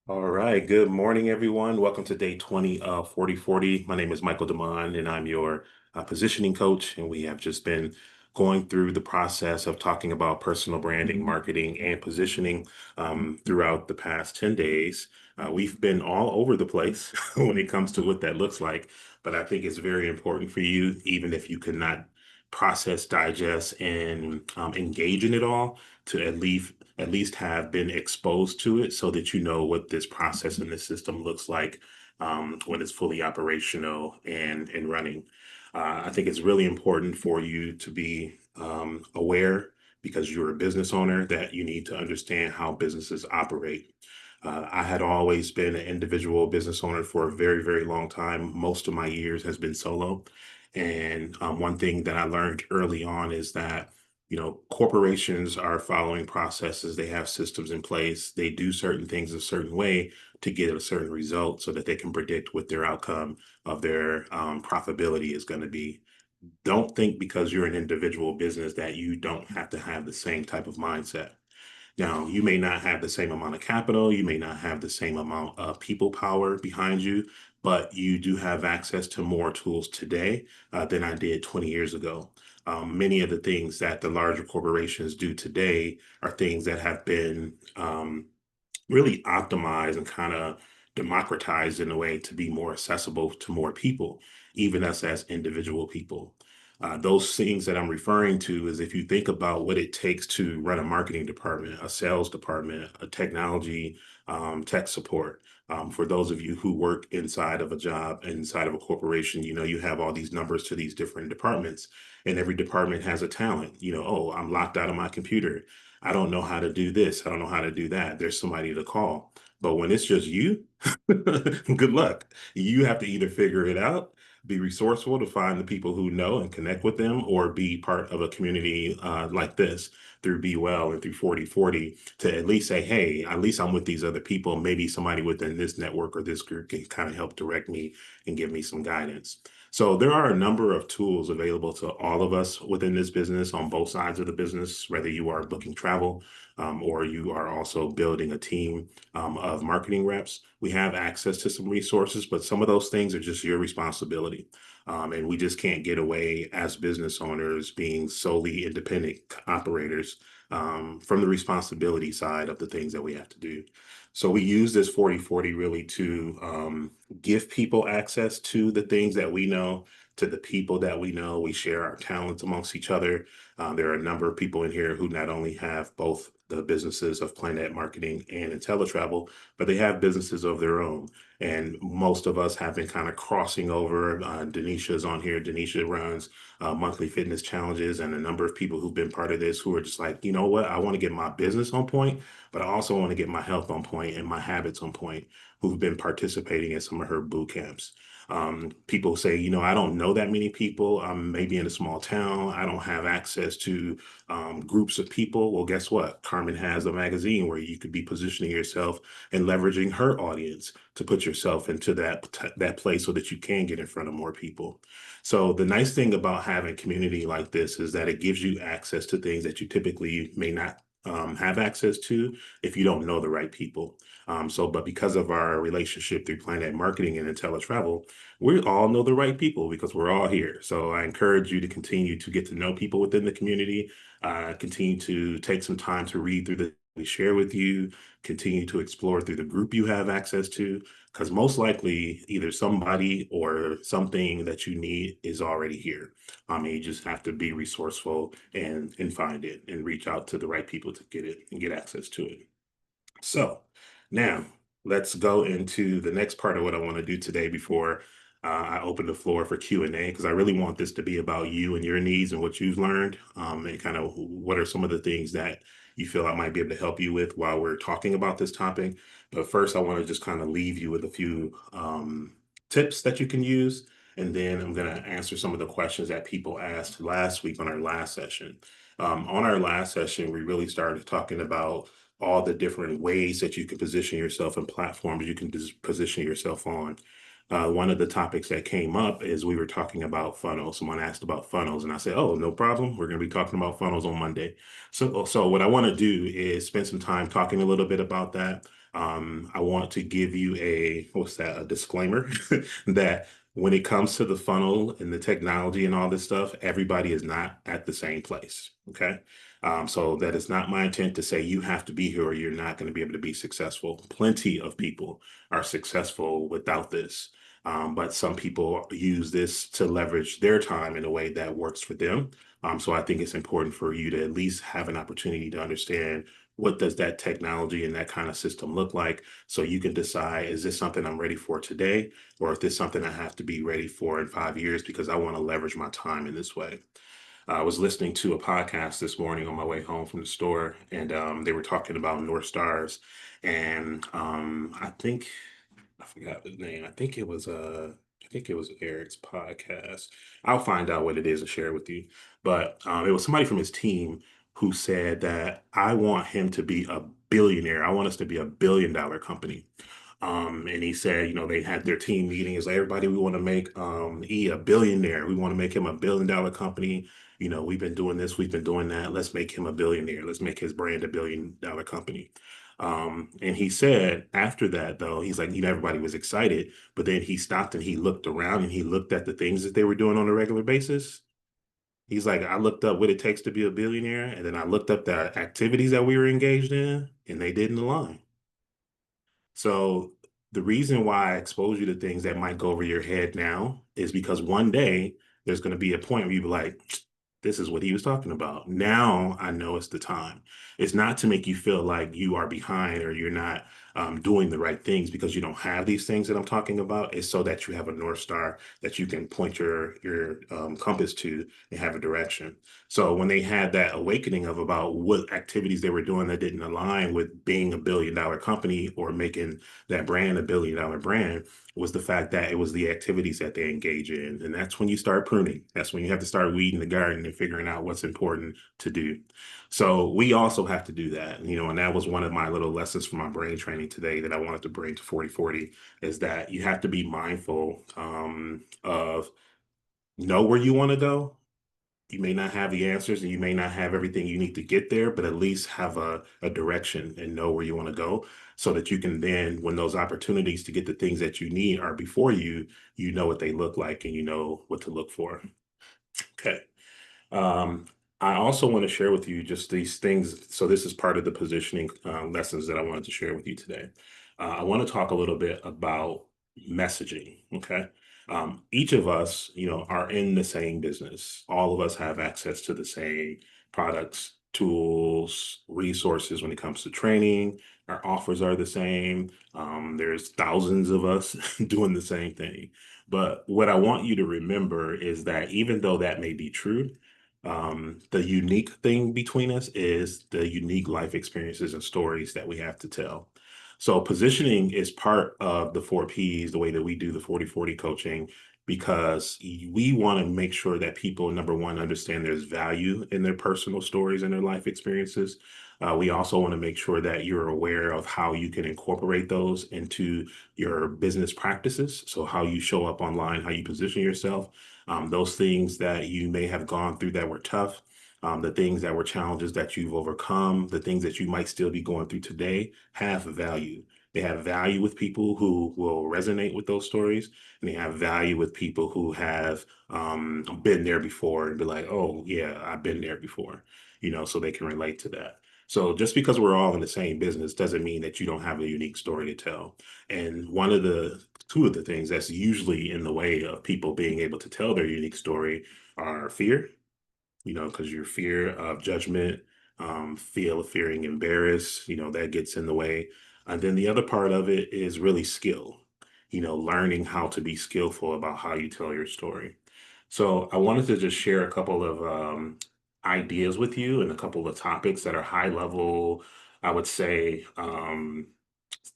All right. Good morning, everyone. Welcome to day 20 of 4040. My name is Michael Demond, and I'm your positioning coach. And we have just been going through the process of talking about personal branding, marketing, and positioning throughout the past 10 days. We've been all over the place when it comes to what that looks like, but I think it's very important for you, even if you cannot process, digest, and engage in it all, to at least have been exposed to it so that you know what this process and this system looks like when it's fully operational and running. I think it's really important for you to be aware, because you're a business owner, that you need to understand how businesses operate. I had always been an individual business owner for a very, very long time. Most of my years has been solo. And one thing that I learned early on is that corporations are following processes. They have systems in place. They do certain things a certain way to get a certain result so that they can predict what their outcome of their profitability is going to be. Don't think because you're an individual business that you don't have to have the same type of mindset. Now, you may not have the same amount of capital, you may not have the same amount of people power behind you, but you do have access to more tools today than I did 20 years ago. Many of the things that the larger corporations do today are things that have been really optimized and kind of democratized in a way to be more accessible to more people, even us as individual people. Those things that I'm referring to is, if you think about what it takes to run a marketing department, a sales department, a technology, tech support. For those of you who work inside of a job, inside of a corporation, you have all these numbers to these different departments, and every department has a talent. Oh, I'm locked out of my computer. I don't know how to do this. I don't know how to do that. There's somebody to call. But when it's just you, good luck. You have to either figure it out, be resourceful to find the people who know and connect with them, or be part of a community like this through Be Well and through 4040, to at least say, hey, at least I'm with these other people. Maybe somebody within this network or this group can kind of help direct me and give me some guidance. So there are a number of tools available to all of us within this business, on both sides of the business, whether you are booking travel or you are also building a team of marketing reps. We have access to some resources, but some of those things are just your responsibility. And we just can't get away as business owners, being solely independent operators, from the responsibility side of the things that we have to do. So we use this 4040 really to give people access to the things that we know, to the people that we know. We share our talents amongst each other. There are a number of people in here who not only have both the businesses of Planet Marketing and IntelliTravel, but they have businesses of their own. And most of us have been kind of crossing over. Denisha's on here. Denisha runs monthly fitness challenges, and a number of people who've been part of this who are just like, you know what, I want to get my business on point, but I also want to get my health on point and my habits on point, who've been participating in some of her boot camps. People say, I don't know that many people. I'm maybe in a small town. I don't have access to groups of people. Well, guess what? Carmen has a magazine where you could be positioning yourself and leveraging her audience to put yourself into that place so that you can get in front of more people. So the nice thing about having community like this is that it gives you access to things that you typically may not have access to if you don't know the right people. But because of our relationship through Planet Marketing and IntelliTravel, we all know the right people because we're all here. So I encourage you to continue to get to know people within the community, continue to take some time to read through the we share with you, continue to explore through the group you have access to, because most likely either somebody or something that you need is already here. You just have to be resourceful and find it and reach out to the right people to get it and get access to it. So now let's go into the next part of what I want to do today before I open the floor for Q&A, because I really want this to be about you and your needs and what you've learned, and kind of what are some of the things that you feel I might be able to help you with while we're talking about this topic. But first, I want to just kind of leave you with a few tips that you can use. And then I'm going to answer some of the questions that people asked last week on our last session. On our last session, we really started talking about all the different ways that you can position yourself and platforms you can position yourself on. One of the topics that came up is we were talking about funnels. Someone asked about funnels, and I said, "Oh, no problem. We're going to be talking about funnels on Monday." So what I want to do is spend some time talking a little bit about that. I want to give you a disclaimer that when it comes to the funnel and the technology and all this stuff, everybody is not at the same place. Okay. So that is not my intent to say you have to be here or you're not going to be able to be successful. Plenty of people are successful without this. But some people use this to leverage their time in a way that works for them. So I think it's important for you to at least have an opportunity to understand what does that technology and that kind of system look like so you can decide, is this something I'm ready for today, or is this something I have to be ready for in 5 years because I want to leverage my time in this way. I was listening to a podcast this morning on my way home from the store, and they were talking about North Stars. And I forgot the name. I think it was Eric's podcast. I'll find out what it is and share it with you. But it was somebody from his team who said that I want him to be a billionaire. I want us to be $1 billion company. And he said, they had their team meeting. It's like, everybody, we want to make E a billionaire. We want to make him $1 billion company. We've been doing this, we've been doing that. Let's make him a billionaire. Let's make his brand $1 billion company. And he said after that, though, he's like, everybody was excited, but then he stopped and he looked around and he looked at the things that they were doing on a regular basis. He's like, I looked up what it takes to be a billionaire, and then I looked up the activities that we were engaged in, and they didn't align. So the reason why I expose you to things that might go over your head now is because one day there's going to be a point where you be like, this is what he was talking about. Now I know it's the time. It's not to make you feel like you are behind or you're not doing the right things because you don't have these things that I'm talking about. It's so that you have a North Star that you can point your compass to and have a direction. So when they had that awakening of about what activities they were doing that didn't align with being $1 billion company or making that brand $1 billion brand, was the fact that it was the activities that they engage in. And that's when you start pruning. That's when you have to start weeding the garden and figuring out what's important to do. So we also have to do that, and that was one of my little lessons from my brain training today that I wanted to bring to 4040, is that you have to be mindful of know where you want to go. You may not have the answers and you may not have everything you need to get there, but at least have a direction and know where you want to go so that you can then, when those opportunities to get the things that you need are before you, you know what they look like and you know what to look for. Okay. Um, I also want to share with you just these things. So this is part of the positioning lessons that I wanted to share with you today. I want to talk a little bit about messaging. Okay. Each of us, are in the same business. All of us have access to the same products, tools, resources when it comes to training. Our offers are the same. There's thousands of us doing the same thing. But what I want you to remember is that even though that may be true, the unique thing between us is the unique life experiences and stories that we have to tell. So positioning is part of the 4 Ps, the way that we do the 4040 coaching, because we want to make sure that people, number one, understand there's value in their personal stories and their life experiences. We also want to make sure that you're aware of how you can incorporate those into your business practices. So how you show up online, how you position yourself, those things that you may have gone through that were tough, the things that were challenges that you've overcome, the things that you might still be going through today have value. They have value with people who will resonate with those stories, and they have value with people who have been there before and be like, oh, yeah, I've been there before, so they can relate to that. So just because we're all in the same business doesn't mean that you don't have a unique story to tell. And two of the things that's usually in the way of people being able to tell their unique story are fear, because your fear of judgment, feel of fearing embarrassed, that gets in the way. And then the other part of it is really skill, learning how to be skillful about how you tell your story. So I wanted to just share a couple of ideas with you and a couple of topics that are high level, I would say,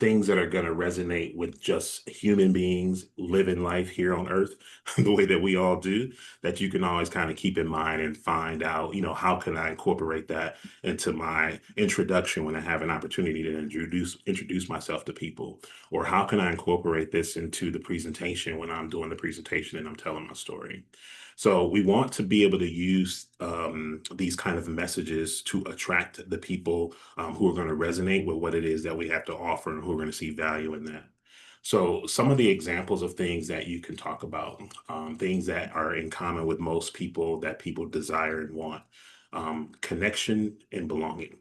things that are going to resonate with just human beings living life here on earth the way that we all do, that you can always kind of keep in mind and find out, how can I incorporate that into my introduction when I have an opportunity to introduce myself to people, or how can I incorporate this into the presentation when I'm doing the presentation and I'm telling my story. So we want to be able to use these kind of messages to attract the people who are going to resonate with what it is that we have to offer offer and who are going to see value in that. So, some of the examples of things that you can talk about, things that are in common with most people that people desire and want, connection and belonging.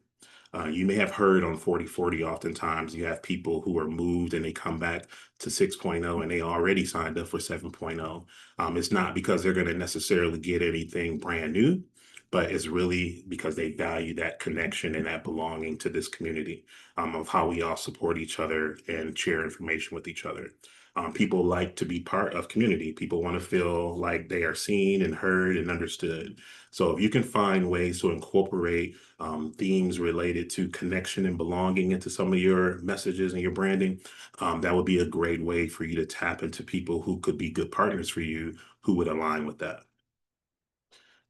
You may have heard on 4040, oftentimes you have people who are moved and they come back to 6.0 and they already signed up for 7.0. It's not because they're going to necessarily get anything brand new, but it's really because they value that connection and that belonging to this community, of how we all support each other and share information with each other. People like to be part of community. People want to feel like they are seen and heard and understood. So if you can find ways to incorporate themes related to connection and belonging into some of your messages and your branding, that would be a great way for you to tap into people who could be good partners for you who would align with that.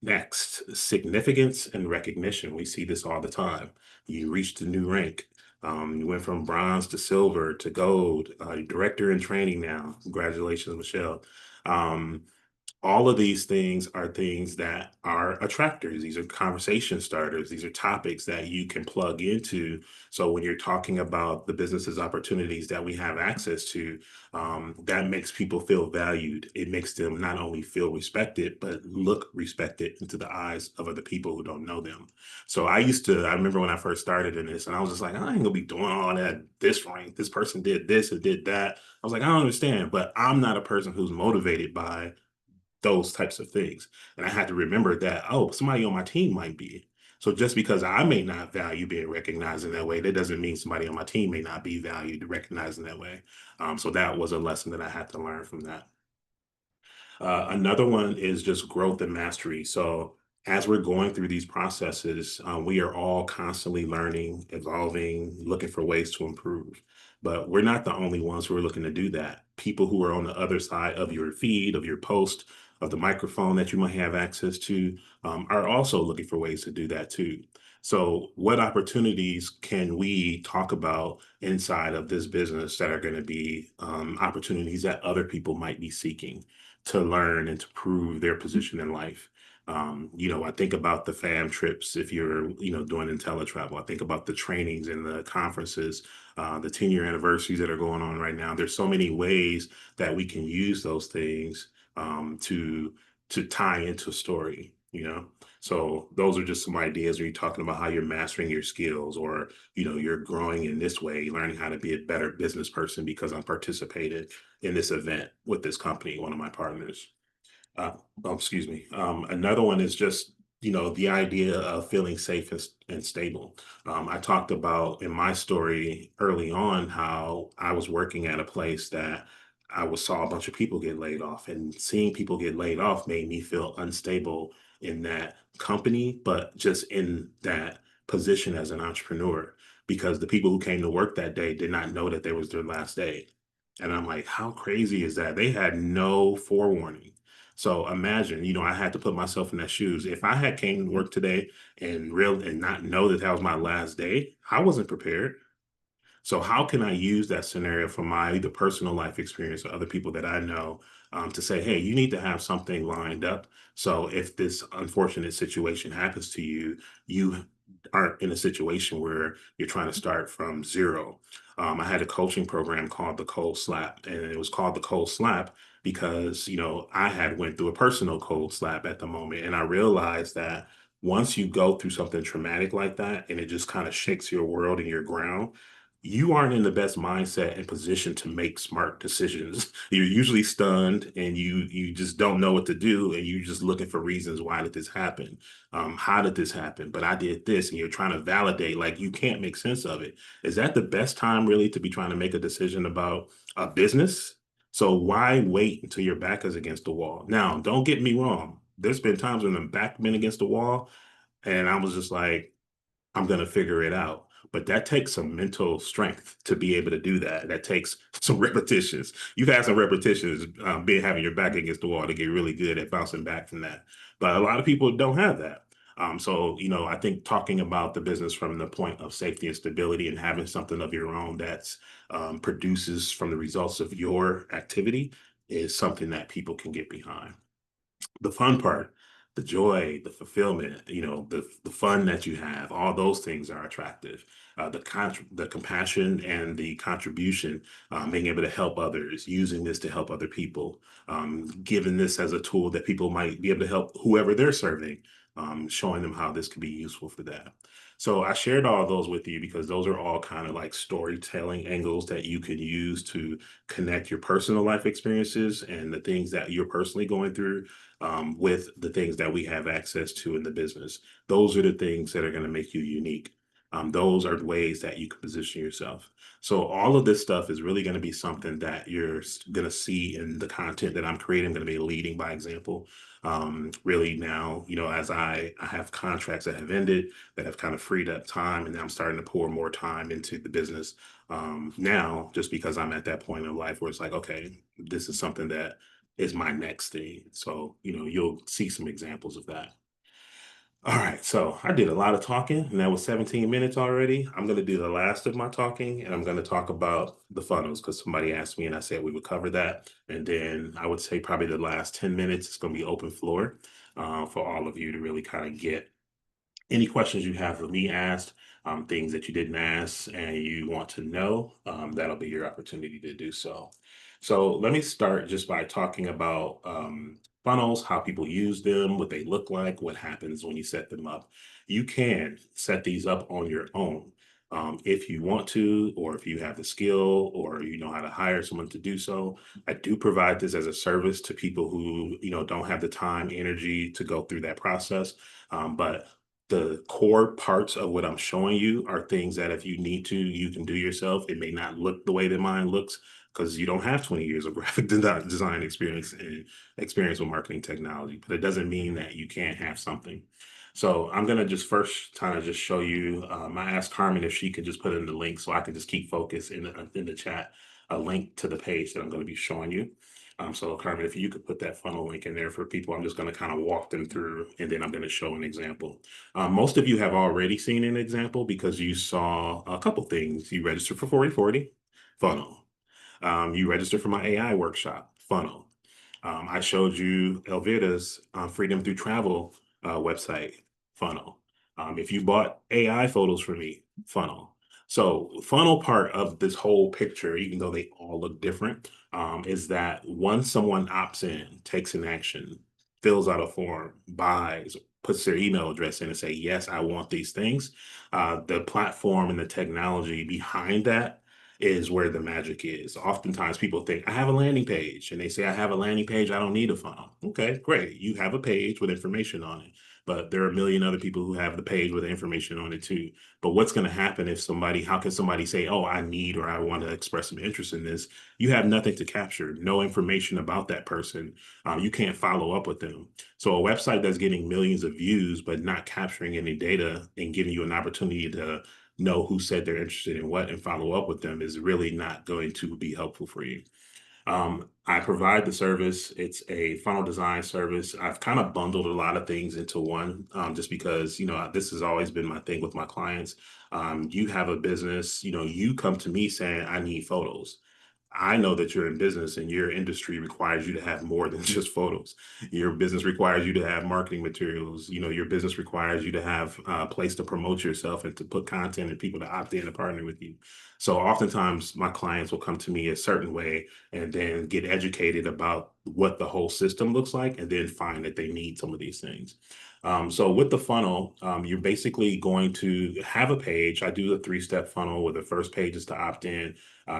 Next, significance and recognition. We see this all the time. You reached a new rank. You went from bronze to silver to gold. Director in training now. Congratulations, Michelle. Um, all of these things are things that are attractors. These are conversation starters. These are topics that you can plug into. So when you're talking about the businesses opportunities that we have access to, that makes people feel valued. It makes them not only feel respected, but look respected into the eyes of other people who don't know them. So I remember when I first started in this, and I was just like, I ain't gonna be doing all that. This rank, this person did this and did that. I was like, I don't understand, but I'm not a person who's motivated by those types of things. And I had to remember that, oh, somebody on my team might be. So just because I may not value being recognized in that way, that doesn't mean somebody on my team may not be valued recognized in that way. So that was a lesson that I had to learn from that. Another one is just growth and mastery. So, as we're going through these processes, we are all constantly learning, evolving, looking for ways to improve. But we're not the only ones who are looking to do that. People who are on the other side of your feed, of your post, of the microphone that you might have access to, are also looking for ways to do that too. So, what opportunities can we talk about inside of this business that are going to be opportunities that other people might be seeking to learn and to prove their position in life? I think about the fam trips if you're, doing IntelliTravel. I think about the trainings and the conferences, the 10-year anniversaries that are going on right now. There's so many ways that we can use those things to tie into a story. So those are just some ideas when you're talking about how you're mastering your skills, or you're growing in this way, learning how to be a better business person because I'm participated in this event with this company, one of my partners. Oh, excuse me. Another one is just, the idea of feeling safe and stable. I talked about in my story early on how I was working at a place that saw a bunch of people get laid off, and seeing people get laid off made me feel unstable in that company, but just in that position as an entrepreneur, because the people who came to work that day did not know that there was their last day. And I'm like, how crazy is that? They had no forewarning. So imagine, I had to put myself in their shoes. If I had came to work today and not know that that was my last day, I wasn't prepared. So how can I use that scenario from my either personal life experience or other people that I know, to say, hey, you need to have something lined up. So if this unfortunate situation happens to you, you aren't in a situation where you're trying to start from zero. I had a coaching program called the Cold Slap, and it was called the Cold Slap because I had went through a personal cold slap at the moment, and I realized that once you go through something traumatic like that, and it just kind of shakes your world and your ground, you aren't in the best mindset and position to make smart decisions. You're usually stunned, and you just don't know what to do, and you're just looking for reasons. Why did this happen? How did this happen? But I did this, and you're trying to validate, like, you can't make sense of it. Is that the best time really to be trying to make a decision about a business? So why wait until your back is against the wall? Now, don't get me wrong. There's been times when the back been against the wall, and I was just like, I'm going to figure it out. But that takes some mental strength to be able to do that. That takes some repetitions. You've had some repetitions, being having your back against the wall to get really good at bouncing back from that. But a lot of people don't have that. So, I think talking about the business from the point of safety and stability and having something of your own that's produces from the results of your activity is something that people can get behind. The fun part, the joy, the fulfillment, the fun that you have, all those things are attractive. The compassion and the contribution, being able to help others, using this to help other people, giving this as a tool that people might be able to help whoever they're serving, showing them how this could be useful for that. So I shared all those with you because those are all kind of like storytelling angles that you can use to connect your personal life experiences and the things that you're personally going through, with the things that we have access to in the business. Those are the things that are going to make you unique. Those are ways that you can position yourself. So all of this stuff is really going to be something that you're going to see in the content that I'm creating. I'm going to be leading by example. Really now, as I have contracts that have ended, that have kind of freed up time, and now I'm starting to pour more time into the business, now, just because I'm at that point in life where it's like, okay, this is something that is my next thing. So, you'll see some examples of that. All right, so I did a lot of talking, and that was 17 minutes already. I'm going to do the last of my talking, and I'm going to talk about the funnels because somebody asked me, and I said we would cover that. And then I would say probably the last 10 minutes is going to be open floor, for all of you to really kind of get any questions you have for me asked, things that you didn't ask and you want to know, that'll be your opportunity to do so. So let me start just by talking about funnels, how people use them, what they look like, what happens when you set them up. You can set these up on your own. If you want to, or if you have the skill, or you know how to hire someone to do so. I do provide this as a service to people who, don't have the time, energy to go through that process. But the core parts of what I'm showing you are things that if you need to, you can do yourself. It may not look the way that mine looks because you don't have 20 years of graphic design experience and experience with marketing technology, but it doesn't mean that you can't have something. So I'm gonna just first kind of just show you. I asked Carmen if she could just put in the link so I could just keep focus in the chat, a link to the page that I'm going to be showing you. So Carmen, if you could put that funnel link in there for people, I'm just going to kind of walk them through, and then I'm going to show an example. Most of you have already seen an example because you saw a couple things. You registered for 4040 funnel. You registered for my AI workshop funnel. I showed you Elvida's Freedom Through Travel website funnel. If you bought AI photos for me, funnel. So funnel part of this whole picture, even though they all look different, is that once someone opts in, takes an action, fills out a form, buys, puts their email address in and say, yes, I want these things. The platform and the technology behind that is where the magic is. Oftentimes people think, I have a landing page, and they say, I have a landing page, I don't need a funnel. Okay, great. You have a page with information on it, but there are a million other people who have the page with the information on it too. But what's going to happen if how can somebody say, oh, I need, or I want to express some interest in this? You have nothing to capture, no information about that person. You can't follow up with them. So a website that's getting millions of views, but not capturing any data and giving you an opportunity to know who said they're interested in what and follow up with them is really not going to be helpful for you. I provide the service. It's a funnel design service. I've kind of bundled a lot of things into one, just because, this has always been my thing with my clients. You have a business, you come to me saying, I need photos. I know that you're in business and your industry requires you to have more than just photos. Your business requires you to have marketing materials. Your business requires you to have a place to promote yourself and to put content and people to opt in and partner with you. So oftentimes my clients will come to me a certain way and then get educated about what the whole system looks like and then find that they need some of these things. So with the funnel, you're basically going to have a page. I do a 3-step funnel where the first page is to opt in.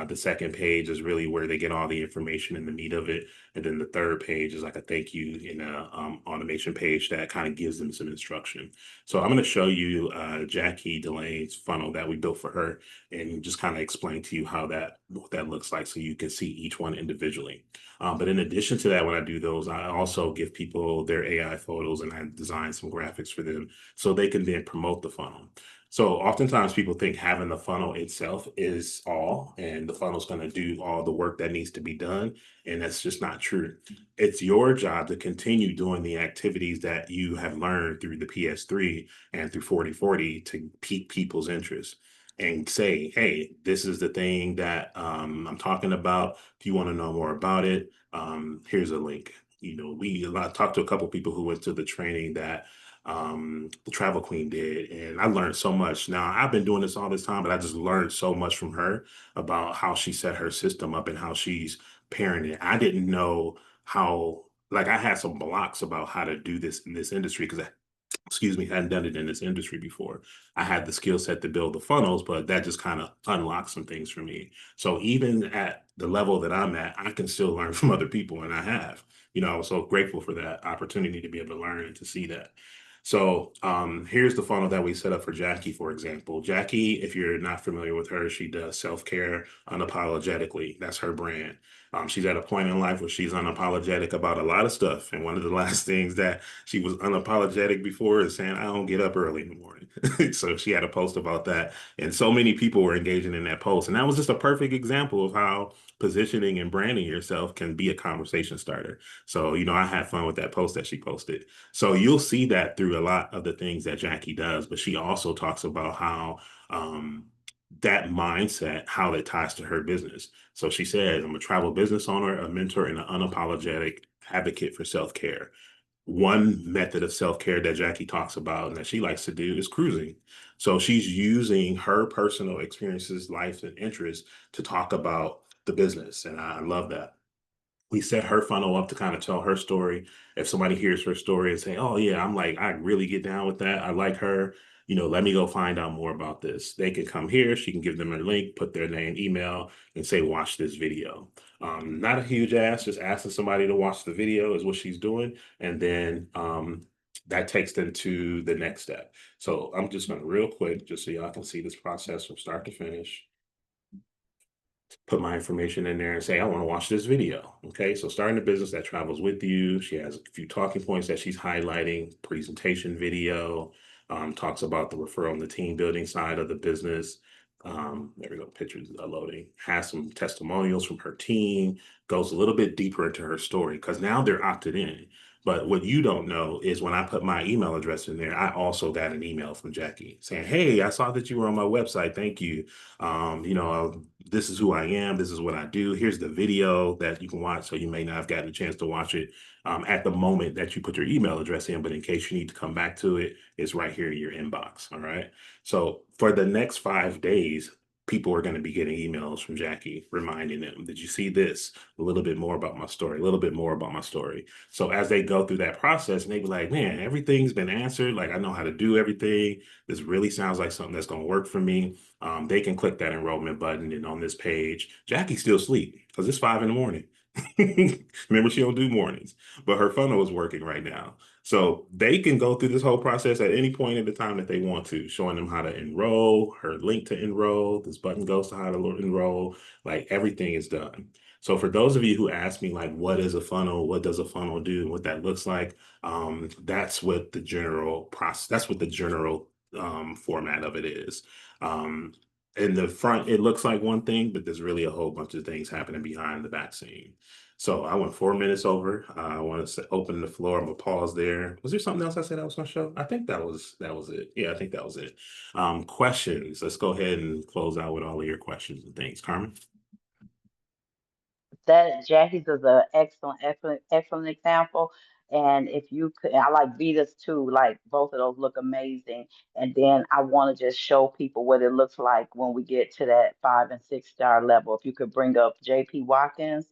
The second page is really where they get all the information and the meat of it. And then the third page is like a thank you in a automation page that kind of gives them some instruction. So I'm going to show you Jackie Delane's funnel that we built for her and just kind of explain to you what that looks like so you can see each one individually. But in addition to that, when I do those, I also give people their AI photos and I design some graphics for them so they can then promote the funnel. So oftentimes people think having the funnel itself is all, and the funnel is going to do all the work that needs to be done. And that's just not true. It's your job to continue doing the activities that you have learned through the PS3 and through 4040 to pique people's interest and say, hey, this is the thing that I'm talking about. If you want to know more about it, here's a link. I talked to a couple people who went to the training that the Travel Queen did, and I learned so much. Now I've been doing this all this time, but I just learned so much from her about how she set her system up and how she's parenting. I didn't know how, like, I had some blocks about how to do this in this industry because excuse me, hadn't done it in this industry before. I had the skill set to build the funnels, but that just kind of unlocked some things for me. So even at the level that I'm at, I can still learn from other people, and I have. I was so grateful for that opportunity to be able to learn and to see that. So here's the funnel that we set up for Jackie, for example. Jackie, if you're not familiar with her, she does self-care unapologetically. That's her brand. She's at a point in life where she's unapologetic about a lot of stuff. And one of the last things that she was unapologetic before is saying, I don't get up early in the morning. So she had a post about that. And so many people were engaging in that post. And that was just a perfect example of how positioning and branding yourself can be a conversation starter. So, I had fun with that post that she posted. So you'll see that through a lot of the things that Jackie does, but she also talks about how that mindset, how it ties to her business. So she says, I'm a travel business owner, a mentor, and an unapologetic advocate for self-care. One method of self-care that Jackie talks about and that she likes to do is cruising. So she's using her personal experiences, life, and interests to talk about the business. And I love that. We set her funnel up to kind of tell her story. If somebody hears her story and say, oh yeah, I'm like, I really get down with that. I like her. Let me go find out more about this. They can come here. She can give them a link, put their name, email, and say, watch this video. Not a huge ask, just asking somebody to watch the video is what she's doing. And then that takes them to the next step. So I'm just going to real quick, just so y'all can see this process from start to finish, put my information in there and say, I want to watch this video. Okay. So starting a business that travels with you. She has a few talking points that she's highlighting, presentation video, talks about the referral and the team building side of the business. There we go. Pictures are loading. Has some testimonials from her team, goes a little bit deeper into her story because now they're opted in. But what you don't know is when I put my email address in there, I also got an email from Jackie saying, hey, I saw that you were on my website. Thank you. This is who I am. This is what I do. Here's the video that you can watch. So you may not have gotten a chance to watch it at the moment that you put your email address in, but in case you need to come back to it, it's right here in your inbox. All right. So for the next 5 days, people are going to be getting emails from Jackie reminding them, did you see this? A little bit more about my story, a little bit more about my story. So as they go through that process and they be like, man, everything's been answered. Like, I know how to do everything. This really sounds like something that's going to work for me. They can click that enrollment button, and on this page, Jackie's still asleep because it's 5 a.m. Remember, she don't do mornings, but her funnel is working right now. So they can go through this whole process at any point in the time that they want to, showing them how to enroll, her link to enroll, this button goes to how to enroll, like everything is done. So for those of you who ask me, like, what is a funnel? What does a funnel do? What that looks like? That's what the general process, that's what the general format of it is. In the front, it looks like one thing, but there's really a whole bunch of things happening behind the back scene. So I went 4 minutes over. I want to open the floor. I'm gonna pause there. Was there something else I said I was gonna show? I think that was it. Yeah, I think that was it. Questions. Let's go ahead and close out with all of your questions and things. Carmen. That Jackie's is an excellent, excellent, excellent example. And if you could, I like Vita's too. Like both of those look amazing. And then I want to just show people what it looks like when we get to that 5 and 6 star level. If you could bring up JP Watkins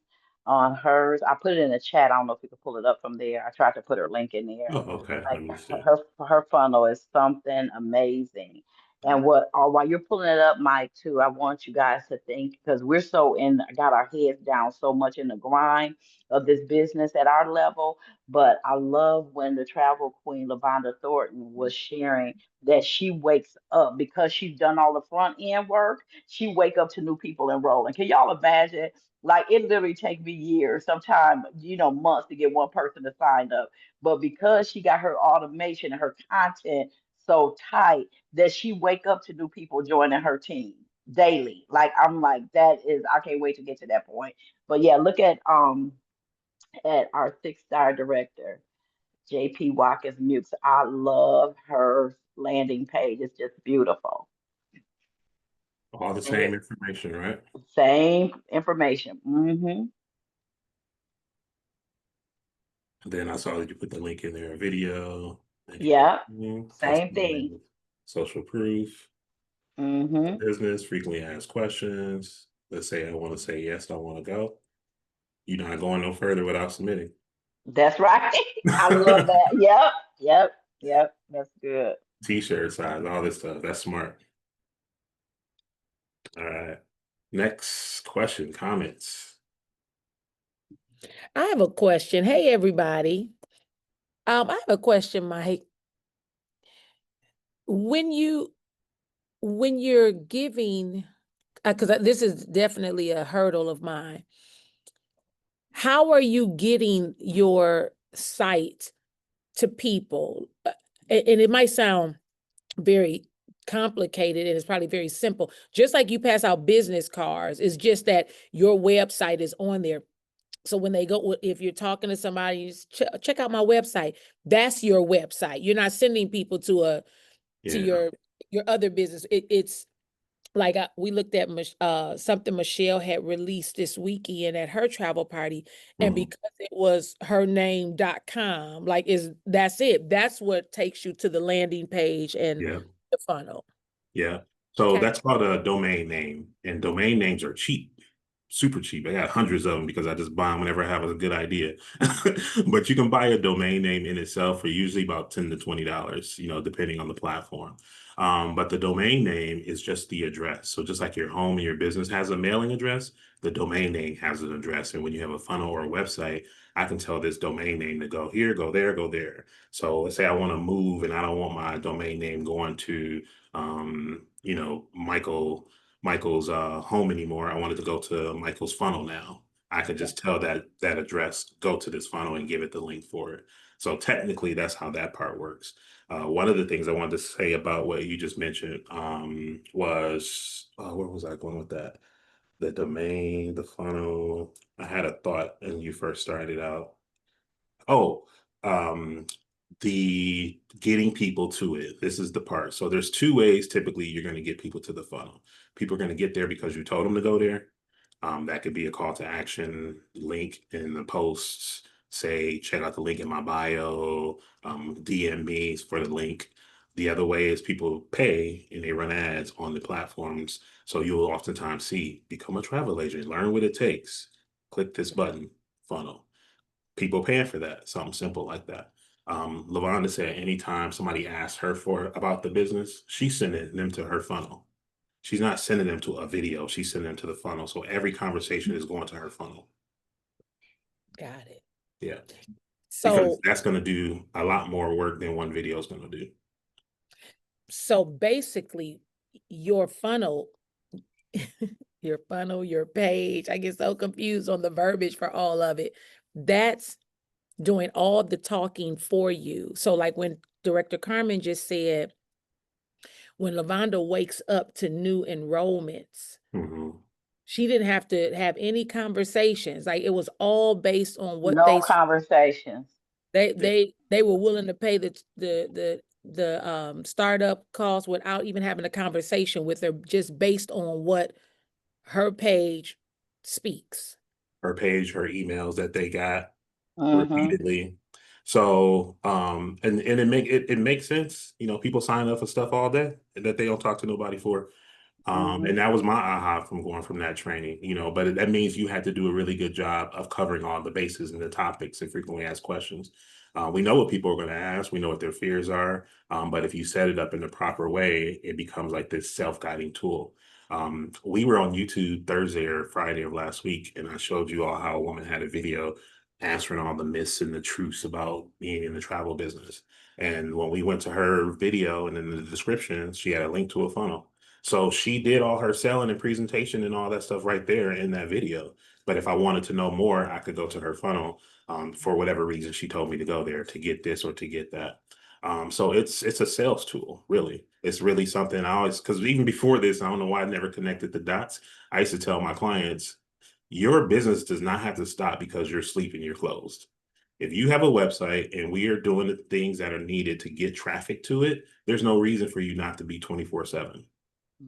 on hers, I put it in the chat. I don't know if you could pull it up from there. I tried to put her link in there. Oh, okay. Like Let me see. her funnel is something amazing. And what while you're pulling it up, Mike, too, I want you guys to think because we're so in got our heads down so much in the grind of this business at our level. But I love when the travel queen Lavonda Thornton was sharing that she wakes up because she's done all the front end work. She wake up to new people enrolling. Can y'all imagine? Like it literally take me years, sometimes months to get one person to sign up. But because she got her automation and her content so tight that she wake up to new people joining her team daily. Like I'm like that is I can't wait to get to that point. But yeah, look at our 6 star director, JP Watkins Mukes. I love her landing page. It's just beautiful. All the And here, same information, right? same information. Then I saw that you put the link in there, a video, Yeah, same thing. customer, social proof, Mm-hmm. business, frequently asked questions. Let's say I want to say yes, I want to go. You're not going no further without submitting. That's right. I love that. Yep, yep, yep. That's good. T-shirt size, all this stuff. That's smart. All right. Next question, comments. I have a question. Hey, everybody. I have a question, Mike. When you're giving, because this is definitely a hurdle of mine. How are you getting your site to people? And it might sound very complicated and it's probably very simple. Just like you pass out business cards, it's just that your website is on there. So when they go, if you're talking to somebody, you check out my website. That's your website. You're not sending people to Yeah. your other business. It's like we looked at something Michelle had released this weekend at her travel party, and Mhm. because it was her name.com, like that's it. That's what takes you to the landing page and Yeah. the funnel. Yeah. So Okay. that's called a domain name, and domain names are cheap, super cheap. I got hundreds of them because I just buy them whenever I have a good idea. But you can buy a domain name in itself for usually about $10 to $20, depending on the platform. But the domain name is just the address. So just like your home and your business has a mailing address, the domain name has an address. And when you have a funnel or a website, I can tell this domain name to go here, go there, go there. So let's say I want to move and I don't want my domain name going to Michael's home anymore. I wanted to go to Michael's funnel now. I could just tell that address, go to this funnel and give it the link for it. So technically, that's how that part works. One of the things I wanted to say about what you just mentioned was where was I going with that? The domain, the funnel. I had a thought, and you first started out. Oh, um, the getting people to it. This is the part. So there's two ways typically you're going to get people to the funnel. People are going to get there because you told them to go there. That could be a call to action link in the posts. Say, check out the link in my bio, DM me for the link. The other way is people pay and they run ads on the platforms. So you'll oftentimes see become a travel agent, learn what it takes, click this button, funnel. People paying for that, something simple like that. Lavonda said anytime somebody asks her about the business, she's sending them to her funnel. She's not sending them to a video, she's sending them to the funnel. So every conversation is going to her funnel. Got it. Yeah. Because So that's going to do a lot more work than one video is going to do. so basically your funnel, your page, I get so confused on the verbiage for all of it. That's doing all the talking for you. So like when Director Carmen just said, when Lavonda wakes up to new enrollments, Mhm. she didn't have to have any conversations. Like it was all based on what No conversations. they were willing to pay the startup costs without even having a conversation with her, just based on what her page speaks. Her page, her emails that they got Mm-hmm. repeatedly. So, and it makes sense. People sign up for stuff all day and that they don't talk to nobody for. Mm-hmm. And that was my aha from going from that training, but that means you had to do a really good job of covering all the bases and the topics and frequently asked questions. We know what people are going to ask. We know what their fears are. But if you set it up in the proper way, it becomes like this self-guiding tool. We were on YouTube Thursday or Friday of last week, and I showed you all how a woman had a video answering all the myths and the truths about being in the travel business. And when we went to her video and in the description, she had a link to a funnel. So she did all her selling and presentation and all that stuff right there in that video. But if I wanted to know more, I could go to her funnel for whatever reason she told me to go there to get this or to get that. So it's a sales tool, really. It's really something I always, because even before this, I don't know why I never connected the dots. I used to tell my clients, your business does not have to stop because you're sleeping, you're closed. If you have a website and we are doing the things that are needed to get traffic to it, there's no reason for you not to be 24/7,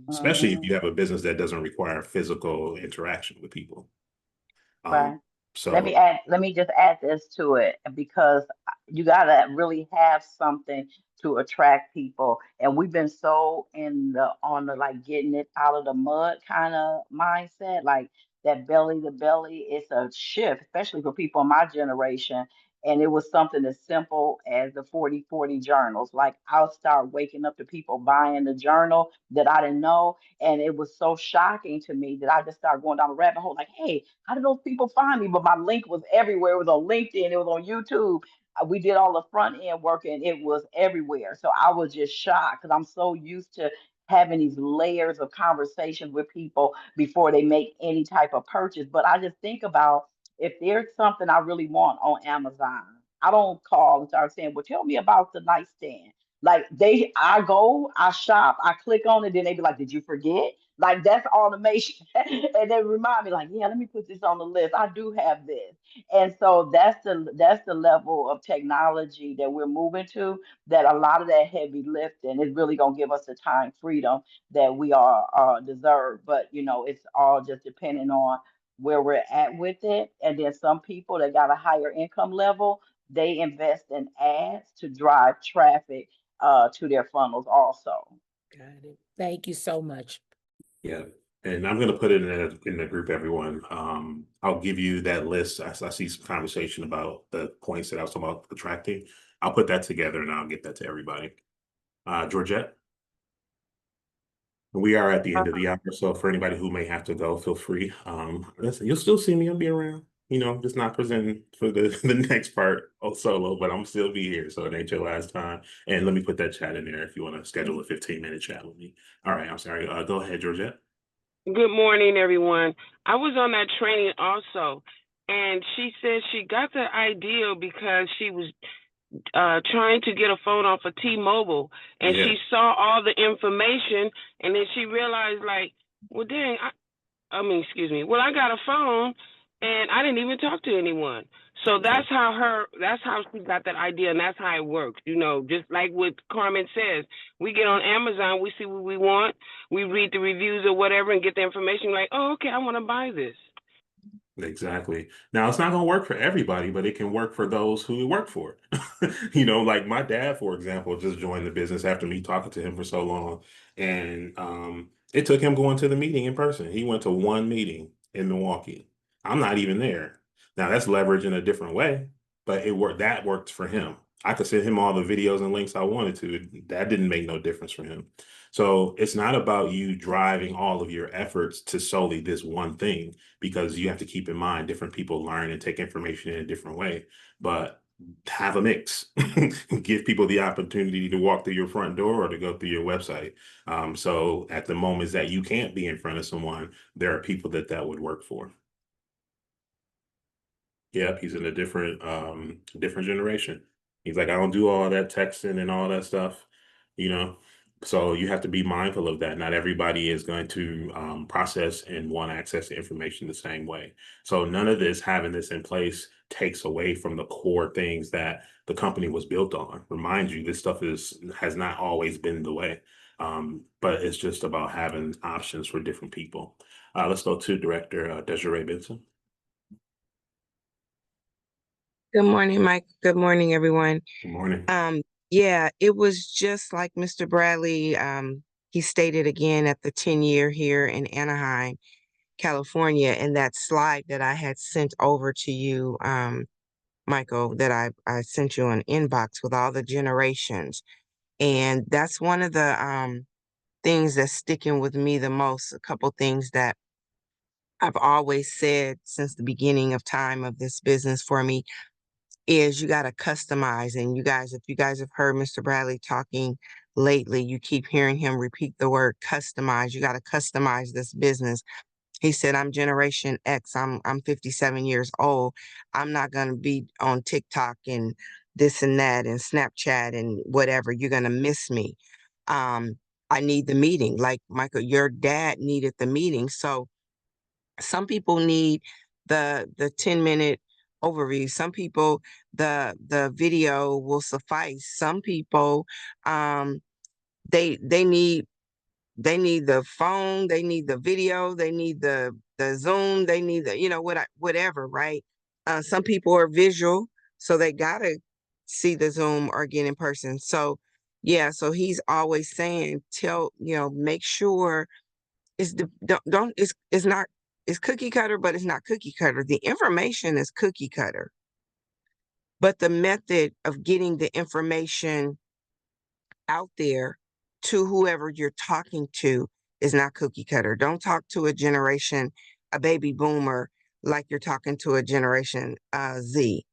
especially if Mm-hmm. you have a business that doesn't require physical interaction with people. Um, Right. So Let me just add this to it because you gotta really have something to attract people. And we've been so in the on the like getting it out of the mud kind of mindset, like that belly to belly. It's a shift, especially for people in my generation. And it was something as simple as the 40/40 journals. Like I'll start waking up to people buying the journal that I didn't know. And it was so shocking to me that I just started going down the rabbit hole, like, hey, how did those people find me? But my link was everywhere. It was on LinkedIn. It was on YouTube. We did all the front end work and it was everywhere. So I was just shocked because I'm so used to having these layers of conversations with people before they make any type of purchase. But I just think about if there's something I really want on Amazon, I don't call and start saying, well, tell me about the nightstand. Like I go, I shop, I click on it, then they be like, did you forget? Like that's automation. And they remind me, like, yeah, let me put this on the list. I do have this. And so that's the level of technology that we're moving to, that a lot of that heavy lifting is really gonna give us the time freedom that we are deserve. But it's all just depending on where we're at with it. And then some people that got a higher income level, they invest in ads to drive traffic to their funnels also. Got it. Thank you so much. yeah, and I'm gonna put it in the group, everyone. I'll give you that list. I see some conversation about the points that I was talking about attracting. I'll put that together and I'll get that to everybody. Georgette, we are at the end of the hour, so for anybody who may have to go, feel free. Listen, you'll still see me. I'll be around. Just not presenting for the the next part of solo, but I'm still be here. So it ain't your last time. And let me put that chat in there if you want to schedule a 15-minute chat with me. All right, I'm sorry. Go ahead, Georgette. Good morning, everyone. I was on that training also, and she said she got the idea because she was trying to get a phone off of T-Mobile, and Yeah. she saw all the information, and then she realized, like, well, dang, excuse me. Well, I got a phone, and I didn't even talk to anyone. So that's how she got that idea, and that's how it works. Just like what Carmen says, we get on Amazon, we see what we want, we read the reviews or whatever, and get the information. Like, oh, okay, I want to buy this. Exactly. Now, it's not going to work for everybody, but it can work for those who it worked for. Like my dad, for example, just joined the business after me talking to him for so long. And it took him going to the meeting in person. He went to one meeting in Milwaukee. I'm not even there. Now, that's leverage in a different way, but it worked. That worked for him. I could send him all the videos and links I wanted to. That didn't make no difference for him. So it's not about you driving all of your efforts to solely this one thing, because you have to keep in mind different people learn and take information in a different way. But have a mix. Give people the opportunity to walk through your front door or to go through your website. So at the moments that you can't be in front of someone, there are people that would work for. Yep, he's in a different generation. He's like, I don't do all that texting and all that stuff, you know. So you have to be mindful of that. Not everybody is going to process and want access to information the same way. So none of this, having this in place, takes away from the core things that the company was built on. Remind you, this stuff has not always been the way. But it's just about having options for different people. Let's go to Director Desiree Benson. Good morning, Mike. Good morning, everyone. Good morning. Yeah, it was just like Mr. Bradley, he stated again at the 10-year here in Anaheim, California, and that slide that I had sent over to you, Michael, that I sent you an inbox with all the generations. And that's one of the things that's sticking with me the most. A couple things that I've always said since the beginning of time of this business for me is you got to customize. And if you guys have heard Mr. Bradley talking lately, you keep hearing him repeat the word customize. You got to customize this business. He said, I'm Generation X. I'm 57 years old. I'm not going to be on TikTok and this and that and Snapchat and whatever. You're going to miss me. I need the meeting. Like Michael, your dad needed the meeting. So some people need the 10-minute overview. Some people, the video will suffice. Some people, they need the phone, they need the video, they need the Zoom, they need the, whatever, right? Some people are visual, so they gotta see the Zoom or get in person. So yeah, so he's always saying, make sure it's the don't it's not it's cookie cutter, but it's not cookie cutter. The information is cookie cutter, but the method of getting the information out there to whoever you're talking to is not cookie cutter. Don't talk to a baby boomer, like you're talking to a generation Z.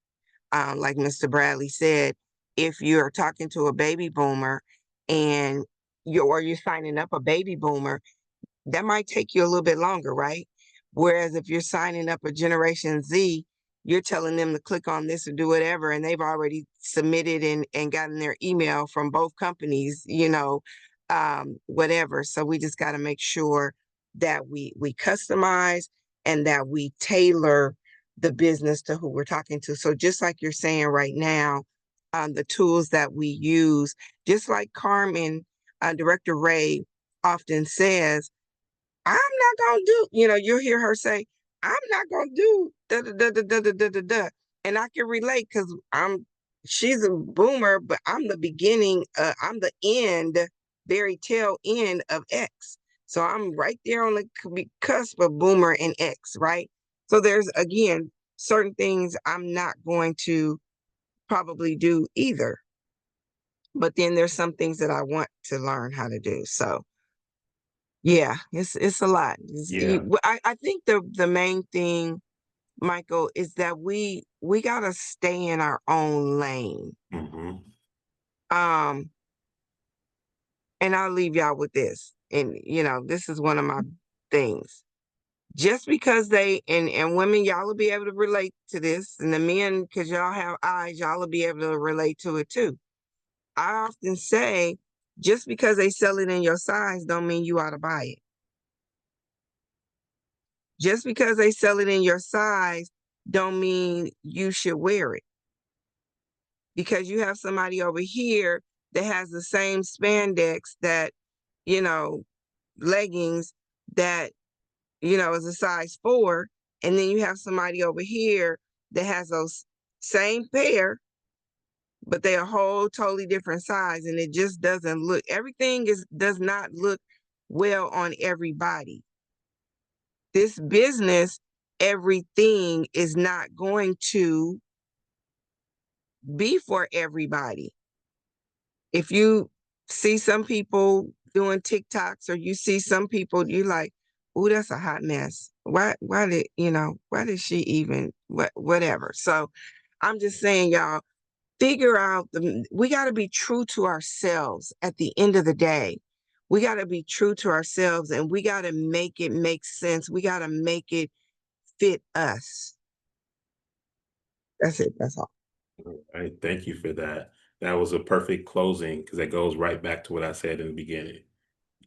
Like Mr. Bradley said, if you're talking to a baby boomer and you're signing up a baby boomer, that might take you a little bit longer, right? Whereas if you're signing up a Generation Z, you're telling them to click on this or do whatever, and they've already submitted and gotten their email from both companies, whatever. So we just got to make sure that we customize and that we tailor the business to who we're talking to. So just like you're saying right now, the tools that we use, just like Carmen, Director Ray often says, I'm not gonna do, you'll hear her say, I'm not gonna do da da da da da da da da da. And I can relate because she's a boomer, but I'm the beginning, I'm the end, very tail end of X. So I'm right there on the cusp of boomer and X, right? So there's again certain things I'm not going to probably do either. But then there's some things that I want to learn how to do. So yeah, it's a lot. Yeah. I think the main thing, Michael, is that we gotta stay in our own lane. Hmm. Um, and I'll leave y'all with this. And this is one of my things. Just because and women, y'all will be able to relate to this, and the men, because y'all have eyes, y'all will be able to relate to it too. I often say, just because they sell it in your size don't mean you ought to buy it. Just because they sell it in your size don't mean you should wear it. Because you have somebody over here that has the same spandex that, leggings that, is a size 4. And then you have somebody over here that has those same pair, but they're a whole totally different size. And it just doesn't look, everything does not look well on everybody. This business, everything is not going to be for everybody. If you see some people doing TikToks, or you see some people, you like, oh, that's a hot mess. Why did she even, whatever. So I'm just saying, y'all, figure out we got to be true to ourselves at the end of the day. We got to be true to ourselves, and we got to make it make sense. We got to make it fit us. That's it. That's all. All right. Thank you for that. That was a perfect closing because that goes right back to what I said in the beginning.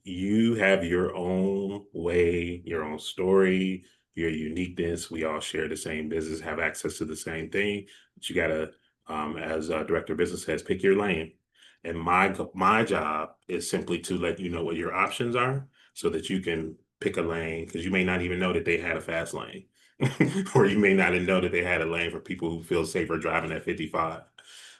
You have your own way, your own story, your uniqueness. We all share the same business, have access to the same thing. But you gotta, as director of business says, pick your lane. And my job is simply to let you know what your options are, so that you can pick a lane, because you may not even know that they had a fast lane, or you may not even know that they had a lane for people who feel safer driving at 55.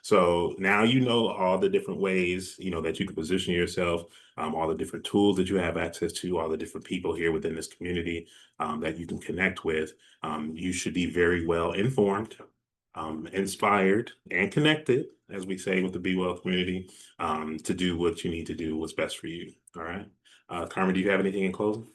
So now you know all the different ways, that you can position yourself, all the different tools that you have access to, all the different people here within this community that you can connect with. You should be very well informed, inspired, and connected, as we say with the Be Well community, to do what you need to do, what's best for you. All right. Carmen, do you have anything in closing?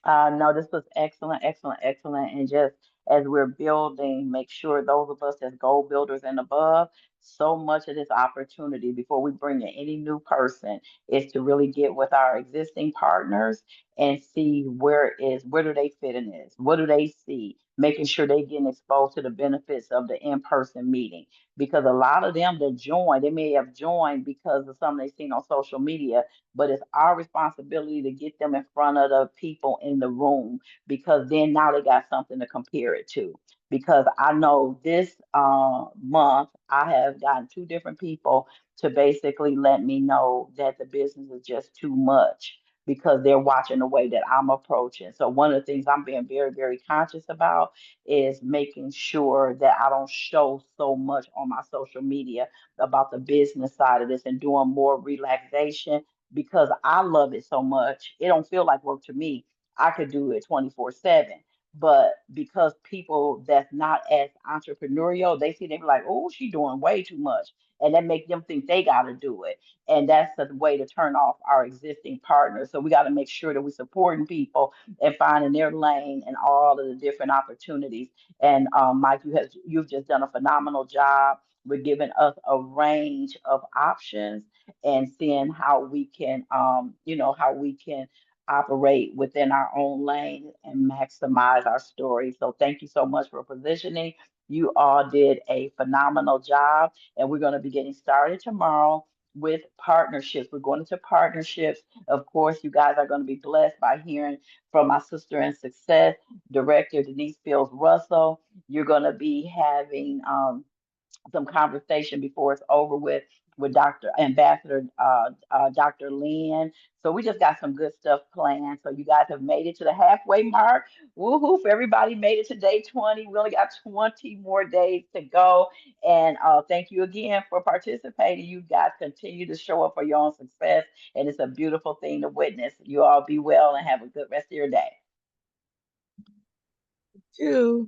No, this was excellent, excellent, excellent. And just as we're building, make sure those of us as goal builders and above, so much of this opportunity before we bring in any new person is to really get with our existing partners and see where do they fit in this? What do they see? Making sure they getting exposed to the benefits of the in-person meeting. Because a lot of them that join, they may have joined because of something they've seen on social media, but it's our responsibility to get them in front of the people in the room, because then now they got something to compare it to. Because I know this month I have gotten 2 different people to basically let me know that the business is just too much because they're watching the way that I'm approaching. So one of the things I'm being very, very conscious about is making sure that I don't show so much on my social media about the business side of this and doing more relaxation because I love it so much. It don't feel like work to me. I could do it 24/7. But because people that's not as entrepreneurial, they be like, oh, she doing way too much. And that make them think they gotta do it. And that's the way to turn off our existing partners. So we got to make sure that we're supporting people and finding their lane and all of the different opportunities. And Mike, you've just done a phenomenal job with giving us a range of options and seeing how we can, how we can operate within our own lane and maximize our story. So thank you so much for positioning. You all did a phenomenal job, and we're going to be getting started tomorrow with partnerships. We're going into partnerships. Of course, you guys are going to be blessed by hearing from my sister in success, Director Denise Fields Russell. You're going to be having some conversation before it's over with Dr. Ambassador Dr. Lynn. So we just got some good stuff planned. So you guys have made it to the halfway mark. Woohoo! For everybody made it to day 20. We only got 20 more days to go. And thank you again for participating. You guys continue to show up for your own success. And it's a beautiful thing to witness. You all be well and have a good rest of your day. Too.